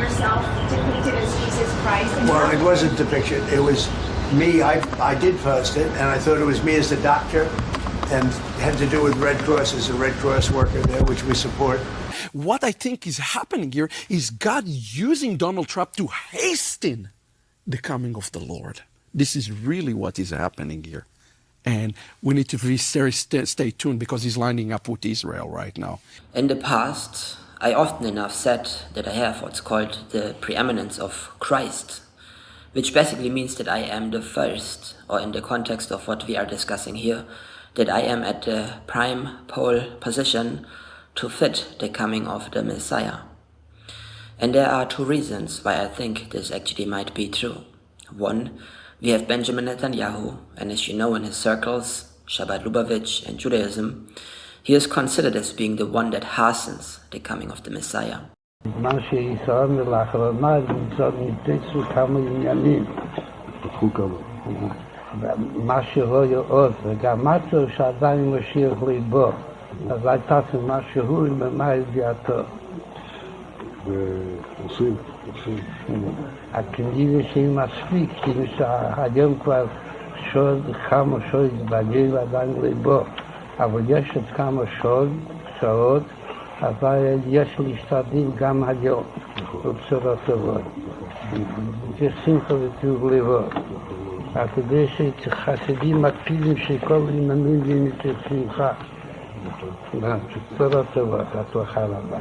yourself depicted as Jesus Christ? Well, it wasn't depiction. It was me. I did post it, and I thought it was me as the doctor, and had to do with Red Cross as a Red Cross worker there, which we support. What I think is happening here is God using Donald Trump to hasten the coming of the Lord. This is really what is happening here. And we need to be stay tuned because he's lining up with Israel right now. In the past, I often enough said that I have what's called the preeminence of Christ, which basically means that I am the first, or in the context of what we are discussing here, that I am at the prime pole position to fit the coming of the Messiah. And there are two reasons why I think this actually might be true. One, we have Benjamin Netanyahu, and as you know in his circles, Shabbat Lubavitch and Judaism, he is considered as being the one that hastens the coming of the Messiah. הכנראה שאם מספיק, כאילו שהיום כבר כמה שעות בגלל ועדיין ליבו, אבל יש עוד כמה שעות, אבל יש להשתדל גם היום, בבשורות טובות. יש שמחה וטוב ליבו. אתה יודע שחסידים מקפידים שכל ימנים יהיו שמחה. בשורות טובות, הצלחה רבה.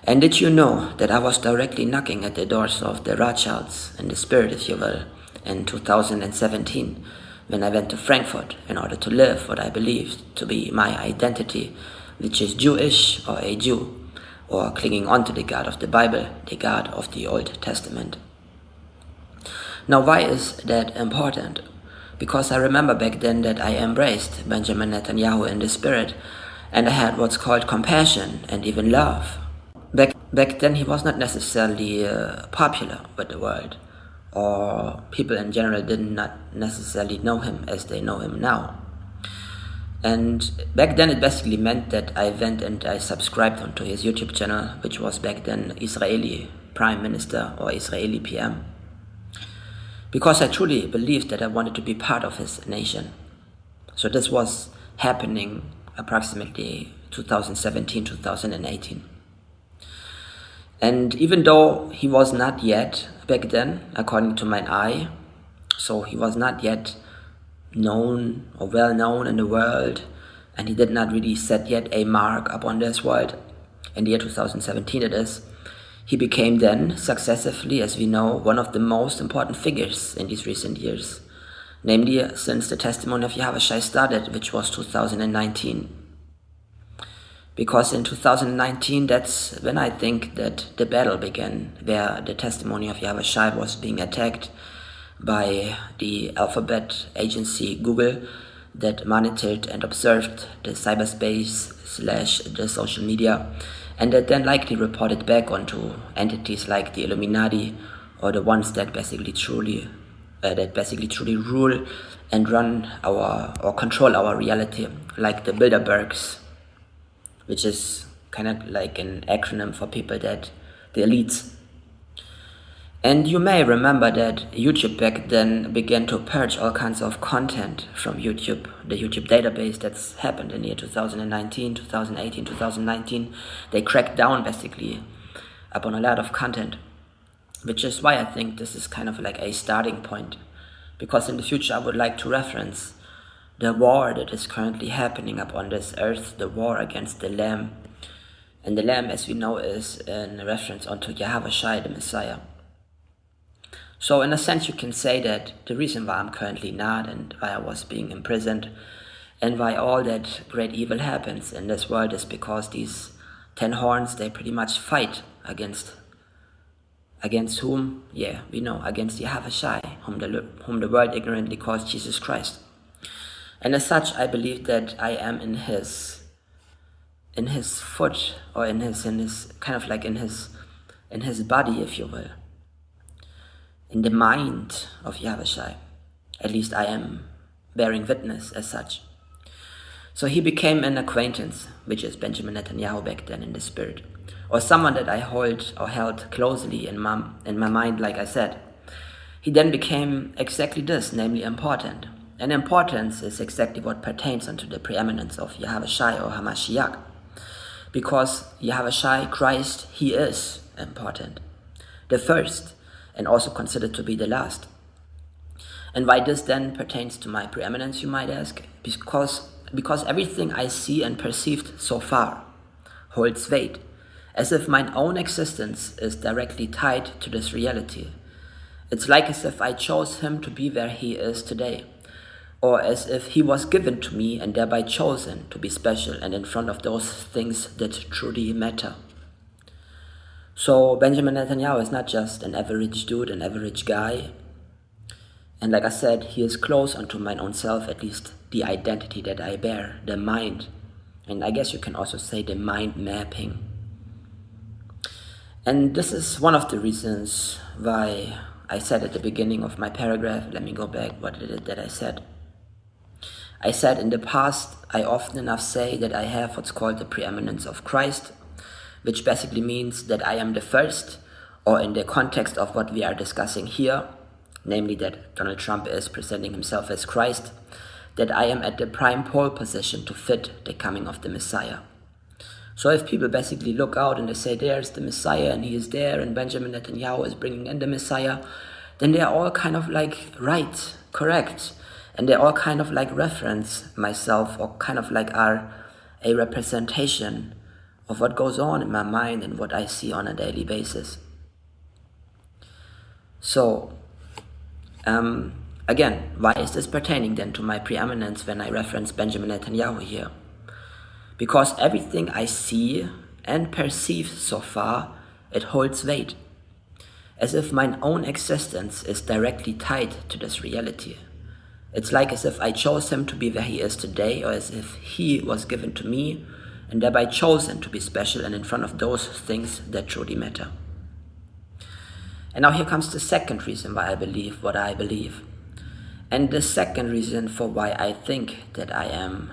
And did you know that I was directly knocking at the doors of the Rothschilds, in the spirit if you will, in 2017, when I went to Frankfurt in order to live what I believed to be my identity, which is Jewish or a Jew, or clinging on to the God of the Bible, the God of the Old Testament. Now why is that important? Because I remember back then that I embraced Benjamin Netanyahu in the spirit, and I had what's called compassion and even love. Back then he was not necessarily popular with the world, or people in general did not necessarily know him as they know him now. And back then it basically meant that I went and I subscribed onto his YouTube channel, which was back then Israeli Prime Minister or Israeli PM, because I truly believed that I wanted to be part of his nation. So this was happening approximately 2017, 2018. And even though he was not yet, back then, according to my eye, so he was not yet known or well known in the world, and he did not really set yet a mark upon this world, in the year 2017 it is, he became then, successively, as we know, one of the most important figures in these recent years, namely since the testimony of Yahushua started, which was 2019. Because in 2019, that's when I think that the battle began, where the testimony of Yahushua was being attacked by the alphabet agency Google that monitored and observed the cyberspace / the social media, and that then likely reported back onto entities like the Illuminati, or the ones that basically truly rule and run or control our reality, like the Bilderbergs, which is kind of like an acronym for people that the elites. And you may remember that YouTube back then began to purge all kinds of content from YouTube, the YouTube database. That's happened in the year 2019, 2018, 2019. They cracked down basically upon a lot of content, which is why I think this is kind of like a starting point, because in the future I would like to reference the war that is currently happening upon this earth, the war against the Lamb. And the Lamb, as we know, is in reference onto Yahushua, the Messiah. So in a sense you can say that the reason why I'm currently not, and why I was being imprisoned, and why all that great evil happens in this world is because these 10 horns, they pretty much fight against whom? Yeah, we know, against Yahushua, whom the world ignorantly calls Jesus Christ. And as such, I believe that I am in his foot, or in his kind of like in his body, if you will, in the mind of Yahushua. At least I am bearing witness as such. So he became an acquaintance, which is Benjamin Netanyahu back then in the spirit, or someone that I held closely in my mind, like I said. He then became exactly this, namely important. And importance is exactly what pertains unto the preeminence of Yahushai or Hamashiach. Because Yahushai, Christ, he is important. The first, and also considered to be the last. And why this then pertains to my preeminence, you might ask? Because everything I see and perceived so far holds weight, as if mine own existence is directly tied to this reality. It's like as if I chose him to be where he is today, or as if he was given to me and thereby chosen to be special and in front of those things that truly matter. So Benjamin Netanyahu is not just an average dude, an average guy. And like I said, he is close unto mine own self, at least the identity that I bear, the mind. And I guess you can also say the mind mapping. And this is one of the reasons why I said at the beginning of my paragraph, let me go back, what is it that I said? I said in the past, I often enough say that I have what's called the preeminence of Christ, which basically means that I am the first, or in the context of what we are discussing here, namely that Donald Trump is presenting himself as Christ, that I am at the prime pole position to fit the coming of the Messiah. So if people basically look out and they say, there's the Messiah and he is there and Benjamin Netanyahu is bringing in the Messiah, then they are all kind of like right, correct. And they all kind of like reference myself, or kind of like are a representation of what goes on in my mind and what I see on a daily basis. So, again, why is this pertaining then to my preeminence when I reference Benjamin Netanyahu here? Because everything I see and perceive so far, it holds weight, as if mine own existence is directly tied to this reality. It's like as if I chose him to be where he is today, or as if he was given to me and thereby chosen to be special and in front of those things that truly matter. And now here comes the second reason why I believe what I believe. And the second reason for why I think that I am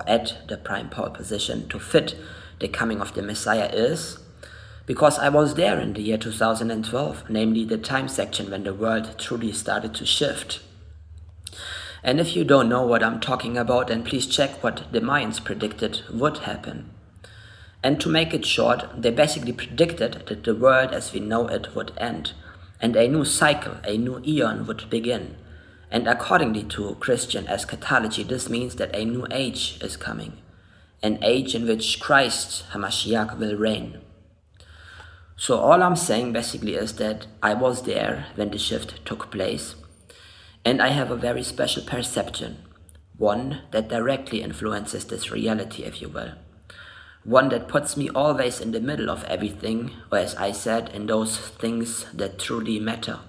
at the prime pole position to fit the coming of the Messiah is because I was there in the year 2012, namely the time section when the world truly started to shift. And if you don't know what I'm talking about, then please check what the Mayans predicted would happen. And to make it short, they basically predicted that the world as we know it would end, and a new cycle, a new eon would begin. And accordingly to Christian eschatology, this means that a new age is coming, an age in which Christ, Hamashiach, will reign. So all I'm saying basically is that I was there when the shift took place, and I have a very special perception, one that directly influences this reality, if you will. One that puts me always in the middle of everything, or as I said, in those things that truly matter.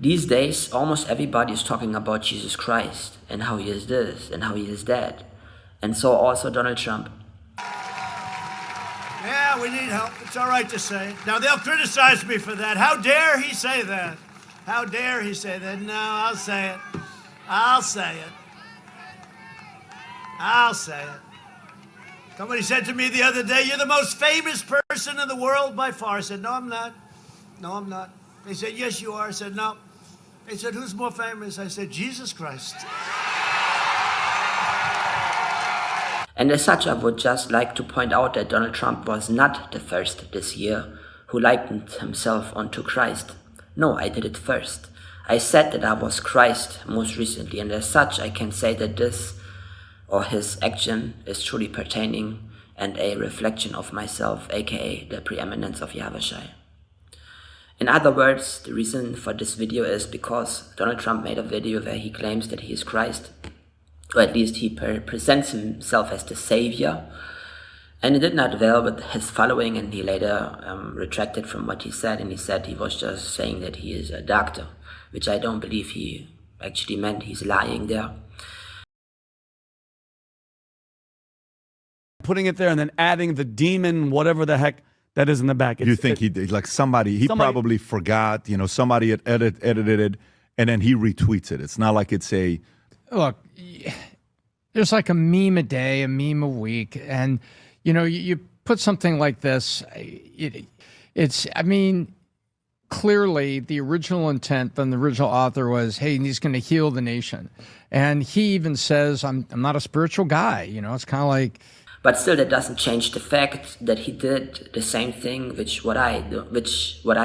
These days, almost everybody is talking about Jesus Christ, and how he is this, and how he is that. And so also Donald Trump. Yeah, we need help. It's all right to say it. Now, they'll criticize me for that. How dare he say that? How dare he say that? No, I'll say it. I'll say it. I'll say it. Somebody said to me the other day, you're the most famous person in the world by far. I said, no, I'm not. No, I'm not. They said, yes, you are. I said, no. They said, who's more famous? I said, Jesus Christ. And as such, I would just like to point out that Donald Trump was not the first this year who likened himself unto Christ. No, I did it first. I said that I was Christ most recently, and as such, I can say that this, or his action, is truly pertaining and a reflection of myself, aka the preeminence of Yahushai. In other words, the reason for this video is because Donald Trump made a video where he claims that he is Christ, or at least he presents himself as the savior, and it did not well with his following, and he later retracted from what he said, and he said he was just saying that he is a doctor, which I don't believe he actually meant. He's lying there. Putting it there and then adding the demon, whatever the heck that is in the back. You think he did, like somebody probably forgot, somebody had edited it, and then he retweets it. It's not like it's a... Look, there's like a meme a day, a meme a week. And, you put something like this, clearly the original intent from the original author was, hey, he's going to heal the nation. And he even says, I'm not a spiritual guy. It's kind of like. But still, that doesn't change the fact that he did the same thing which what I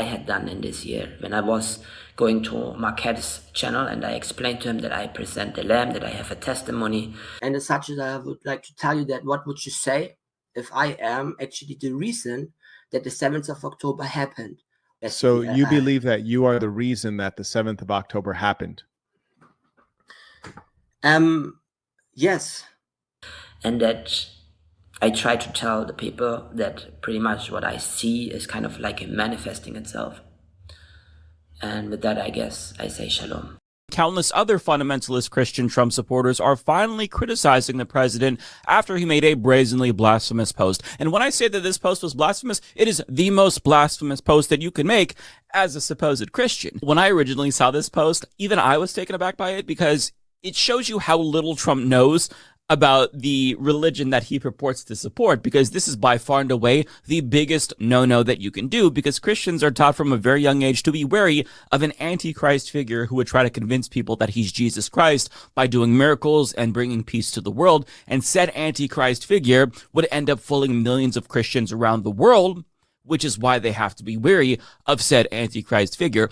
had done in this year. When I was going to Marquette's channel and I explained to him that I present the Lamb, that I have a testimony. And as such, I would like to tell you that what would you say if I am actually the reason that the 7th of October happened? So you believe that you are the reason that the 7th of October happened? Yes. And that I try to tell the people that pretty much what I see is kind of like manifesting itself. And with that, I guess I say shalom. Countless other fundamentalist Christian Trump supporters are finally criticizing the president after he made a brazenly blasphemous post. And when I say that this post was blasphemous, it is the most blasphemous post that you can make as a supposed Christian. When I originally saw this post, even I was taken aback by it because it shows you how little Trump knows about the religion that he purports to support, because this is by far and away the biggest no-no that you can do, because Christians are taught from a very young age to be wary of an antichrist figure who would try to convince people that he's Jesus Christ by doing miracles and bringing peace to the world, and said antichrist figure would end up fooling millions of Christians around the world, which is why they have to be wary of said antichrist figure.